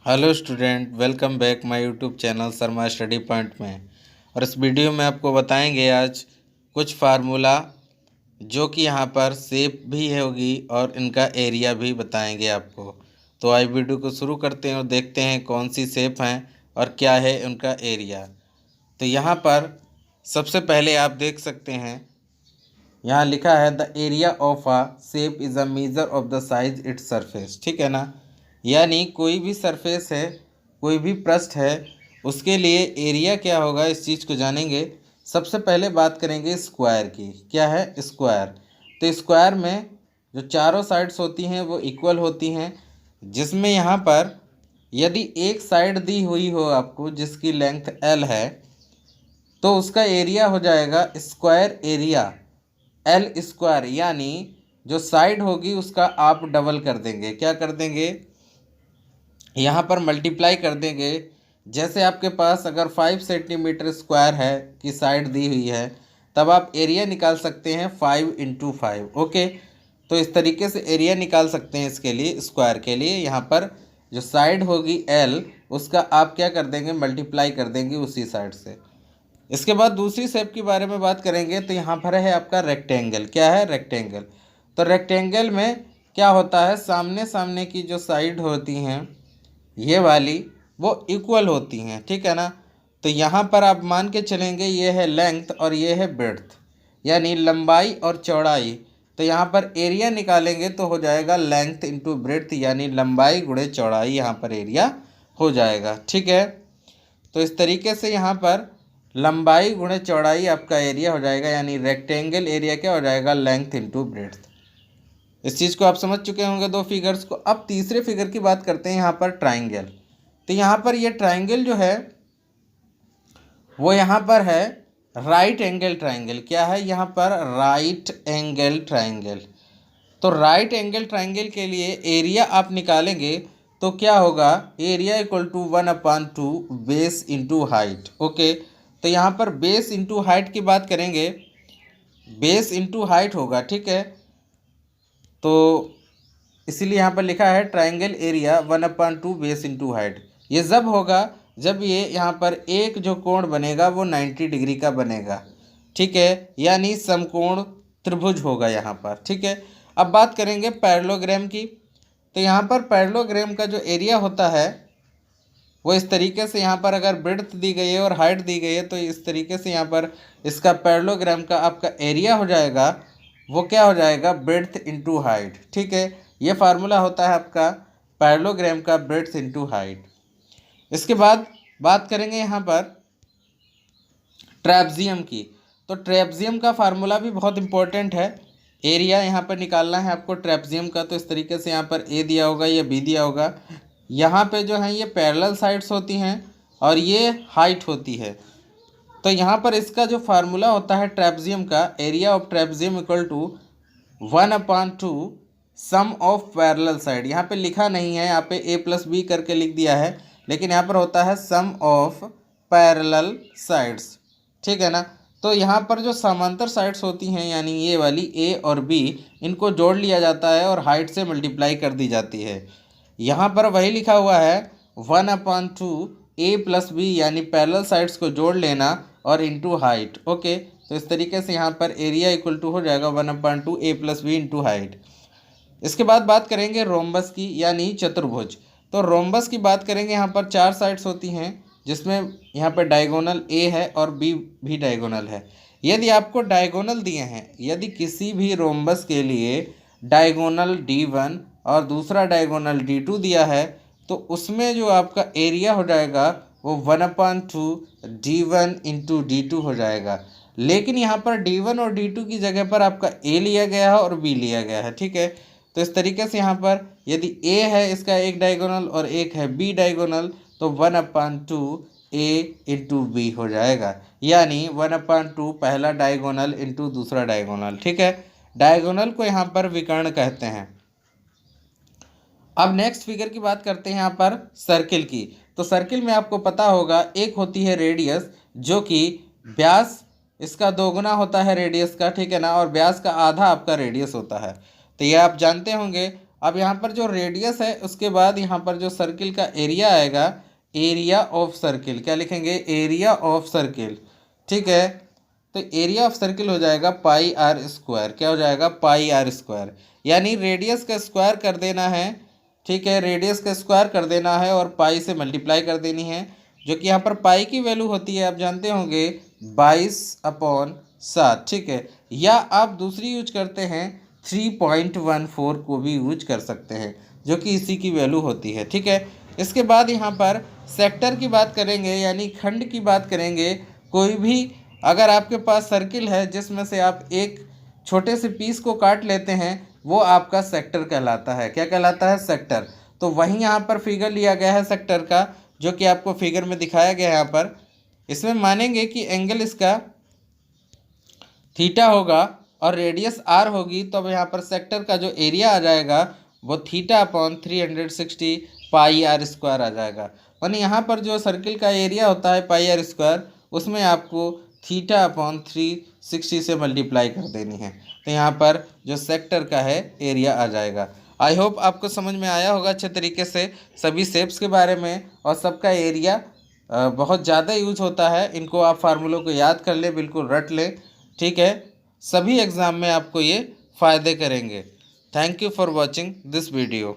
Hello student, welcome back my YouTube channel Sharma study point में। और इस वीडियो में आपको बताएंगे आज कुछ फार्मूला जो कि यहाँ पर शेप भी होगी और इनका एरिया भी बताएंगे आपको। तो आज वीडियो को शुरू करते हैं और देखते हैं कौन सी शेप हैं और क्या है उनका एरिया। तो यहाँ पर सबसे पहले आप देख सकते हैं, यहाँ लिखा है the area of a shape is a measure of the size its surface. ठीक है ना, यानी कोई भी सरफेस है, कोई भी पृष्ठ है, उसके लिए एरिया क्या होगा इस चीज़ को जानेंगे। सबसे पहले बात करेंगे स्क्वायर की। क्या है स्क्वायर? तो स्क्वायर में जो चारों साइड्स होती हैं वो इक्वल होती हैं, जिसमें यहाँ पर यदि एक साइड दी हुई हो आपको जिसकी लेंथ L है तो उसका एरिया हो जाएगा स्क्वायर एरिया L स्क्वायर, यानी जो साइड होगी उसका आप डबल कर देंगे। क्या कर देंगे? यहाँ पर मल्टीप्लाई कर देंगे। जैसे आपके पास अगर 5 सेंटीमीटर स्क्वायर है की साइड दी हुई है, तब आप एरिया निकाल सकते हैं 5 इंटू 5। ओके, तो इस तरीके से एरिया निकाल सकते हैं इसके लिए, स्क्वायर के लिए। यहाँ पर जो साइड होगी L, उसका आप क्या कर देंगे? मल्टीप्लाई कर देंगे उसी साइड से। इसके बाद दूसरी शेप के बारे में बात करेंगे तो यहाँ पर है आपका रेक्टेंगल। क्या है? रेक्टेंगल। तो रेक्टेंगल में क्या होता है, सामने सामने की जो साइड होती हैं ये वाली वो इक्वल होती हैं। ठीक है ना, तो यहाँ पर आप मान के चलेंगे ये है लेंथ और ये है ब्रेड्थ, यानी लंबाई और चौड़ाई। तो यहाँ पर एरिया निकालेंगे तो हो जाएगा लेंथ इंटू ब्रेड्थ, यानी लंबाई गुणे चौड़ाई, यहाँ पर एरिया हो जाएगा। ठीक है, तो इस तरीके से यहाँ पर लंबाई गुणे चौड़ाई आपका एरिया हो जाएगा, यानी रेक्टेंगल एरिया क्या हो जाएगा? Length into breadth. इस चीज़ को आप समझ चुके होंगे दो फिगर्स को। अब तीसरे फिगर की बात करते हैं, यहाँ पर ट्राइंगल। तो यहाँ पर ये ट्राइंगल जो है वो यहाँ पर है राइट एंगल ट्राइंगल। क्या है यहाँ पर? Right angle triangle. तो राइट एंगल ट्राइंगल के लिए एरिया आप निकालेंगे तो क्या होगा? Area equal to 1/2 base into height. Okay, तो यहाँ पर बेस इंटू हाइट की बात करेंगे, बेस इंटू हाइट होगा। ठीक है, तो इसलिए यहाँ पर लिखा है triangle area 1/2 base into height. ये जब होगा जब ये यहाँ पर एक जो कोण बनेगा वो 90 डिग्री का बनेगा। ठीक है, यानी समकोण त्रिभुज होगा यहाँ पर। ठीक है, अब बात करेंगे पैरेललोग्राम की। तो यहाँ पर पैरेललोग्राम का जो एरिया होता है वो इस तरीके से, यहाँ पर अगर ब्रेड्थ दी गई है और हाइट दी गई है तो इस तरीके से यहाँ पर इसका पैरेललोग्राम का आपका एरिया हो जाएगा, वो क्या हो जाएगा? Breadth into height. ठीक है, ये फार्मूला होता है आपका पैरेललोग्राम का, ब्रेड्थ इंटू हाइट। इसके बाद बात करेंगे यहाँ पर ट्रेपजियम की। तो ट्रेपजियम का फार्मूला भी बहुत इंपॉर्टेंट है। एरिया यहाँ पर निकालना है आपको ट्रेपजियम का। तो इस तरीके से यहाँ पर ए दिया होगा, ये बी दिया होगा। यहाँ पे जो है ये पैरेलल साइड्स होती हैं और ये हाइट होती है। तो यहाँ पर इसका जो फार्मूला होता है ट्रेपजियम का, area of trapezium equal to 1/2 sum of parallel side. यहाँ पे लिखा नहीं है, यहाँ पे a+b करके लिख दिया है, लेकिन यहाँ पर होता है सम ऑफ पैरेलल साइड्स। ठीक है ना, तो यहाँ पर जो समांतर साइड्स होती हैं, यानी ये वाली a और b, इनको जोड़ लिया जाता है और हाइट से मल्टीप्लाई कर दी जाती है। यहाँ पर वही लिखा हुआ है 1/2 a+b, यानी पैरेलल साइड्स को जोड़ लेना और इंटू हाइट। ओके, तो इस तरीके से यहाँ पर एरिया इक्वल टू हो जाएगा 1/2 a+b इंटू हाइट। इसके बाद बात करेंगे रोम्बस की, यानी चतुर्भुज। तो रोम्बस की बात करेंगे, यहाँ पर 4 साइड्स होती हैं जिसमें यहाँ पर डायगोनल ए है और बी भी डायगोनल है। यदि आपको डायगोनल दिए हैं, यदि किसी भी रोम्बस के लिए डायगोनल D1 और दूसरा डायगोनल D2 दिया है, तो उसमें जो आपका एरिया हो जाएगा वो 1/2 D1 इंटू D2 हो जाएगा। लेकिन यहाँ पर D1 और D2 की जगह पर आपका A लिया गया है और B लिया गया है। ठीक है, तो इस तरीके से यहाँ पर यदि A है इसका एक डायगोनल और एक है B डायगोनल, तो 1/2 A इंटू B हो जाएगा, यानी 1/2 पहला डायगोनल इंटू दूसरा डायगोनल। ठीक है, डायगोनल को यहाँ पर विकर्ण कहते हैं। अब नेक्स्ट फिगर की बात करते हैं यहाँ पर सर्किल की। तो सर्किल में आपको पता होगा एक होती है रेडियस, जो कि व्यास इसका दोगुना होता है रेडियस का। ठीक है ना, और व्यास का आधा आपका रेडियस होता है। तो ये आप जानते होंगे। अब यहाँ पर जो रेडियस है उसके बाद यहाँ पर जो सर्किल का एरिया आएगा, एरिया ऑफ सर्किल, क्या लिखेंगे, एरिया ऑफ सर्किल, ठीक है। तो एरिया ऑफ सर्किल हो जाएगा पाई आर स्क्वायर, क्या हो जाएगा, पाई आर स्क्वायर, यानी रेडियस का स्क्वायर कर देना है, ठीक है, रेडियस का स्क्वायर कर देना है और पाई से मल्टीप्लाई कर देनी है, जो कि यहाँ पर पाई की वैल्यू होती है आप जानते होंगे 22/7, ठीक है। या आप दूसरी यूज करते हैं 3.14 को भी यूज कर सकते हैं, जो कि इसी की वैल्यू होती है, ठीक है। इसके बाद यहाँ पर सेक्टर की बात करेंगे, यानी खंड की बात करेंगे। कोई भी अगर आपके पास सर्किल है जिसमें से आप एक छोटे से पीस को काट लेते हैं, वो आपका सेक्टर कहलाता है, क्या कहलाता है, सेक्टर। तो वहीं यहाँ पर फिगर लिया गया है सेक्टर का, जो कि आपको फिगर में दिखाया गया है यहाँ पर। इसमें मानेंगे कि एंगल इसका थीटा होगा और रेडियस आर होगी, तो अब यहाँ पर सेक्टर का जो एरिया आ जाएगा वो θ/360 पाई आर स्क्वायर आ जाएगा। यानी यहाँ पर जो सर्किल का एरिया होता है पाई आर स्क्वायर, उसमें आपको θ/360 से मल्टीप्लाई कर देनी है, तो यहाँ पर जो सेक्टर का है एरिया आ जाएगा। आई होप आपको समझ में आया होगा अच्छे तरीके से सभी शेप्स के बारे में, और सबका एरिया बहुत ज़्यादा यूज होता है। इनको आप फार्मूलों को याद कर लें, बिल्कुल रट लें, ठीक है। सभी एग्ज़ाम में आपको ये फ़ायदे करेंगे। Thank you for watching this video.